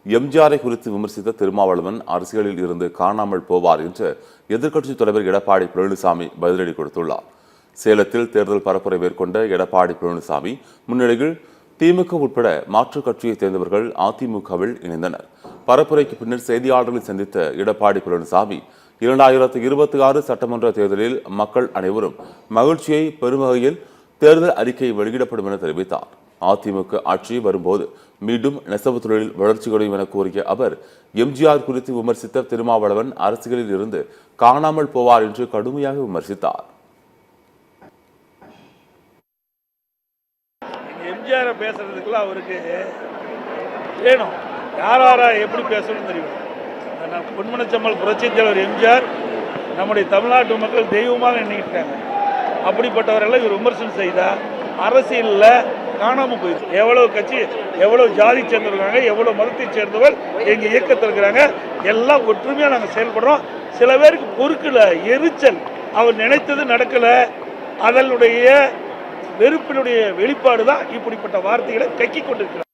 எம்ஜிஆரை குறித்து விமர்சித்த திருமாவளவன் அரசியலில் இருந்து காணாமல் போவார் என்று எதிர்க்கட்சித் தலைவர் எடப்பாடி பழனிசாமி பதிலடி கொடுத்துள்ளார். சேலத்தில் தேர்தல் பரப்புரை மேற்கொண்ட எடப்பாடி பழனிசாமி முன்னிலையில் திமுக உட்பட மாற்றுக் கட்சியைச் சேர்ந்தவர்கள் அதிமுகவில் இணைந்தனர். பரப்புரைக்கு பின்னர் செய்தியாளர்களை சந்தித்த எடப்பாடி பழனிசாமி 2026 சட்டமன்ற தேர்தலில் மக்கள் அனைவரும் மகிழ்ச்சியை பெறும் வகையில் தேர்தல் அறிக்கை வெளியிடப்படும் என தெரிவித்தார். அதிமுக ஆட்சி வரும்போது மீண்டும் நெசவு தொழிலில் வளர்ச்சி கிடைக்கும் என கூறிய அவர், எம்ஜிஆர் குறித்து விமர்சித்த திருமாவளவன் அரசியலில் இருந்து காணாமல் போவார் என்று கடுமையாக விமர்சித்தார். எம்ஜிஆரை பேசுறதுக்குள்ள அவருக்கு வேணும், யாராரா எப்படி பேசணும்னு தெரியும். பொன்மனச்செம்மல் புரட்சித் தலைவர் எம்ஜிஆர் நம்முடைய தமிழ்நாட்டு மக்கள் தெய்வமாக எண்ணிக்கிட்டாங்க. அப்படிப்பட்டவரெல்லாம் இவர் விமர்சனம் செய்தால் அரசியலில் காணாமல் போயிடுச்சு. எவ்வளவு கட்சி, எவ்வளவு ஜாதி சேர்ந்திருக்காங்க, எவ்வளவு மதத்தை சேர்ந்தவர் எங்கள் இயக்கத்தில் இருக்கிறாங்க, எல்லாம் ஒற்றுமையாக நாங்கள் செயல்படுறோம். சில பேருக்கு பொறுக்கல, எரிச்சல், அவர் நினைத்தது நடக்கலை, அதனுடைய வெறுப்பினுடைய வெளிப்பாடு தான் இப்படிப்பட்ட வார்த்தைகளை கக்கிக் கொண்டிருக்கிறார்.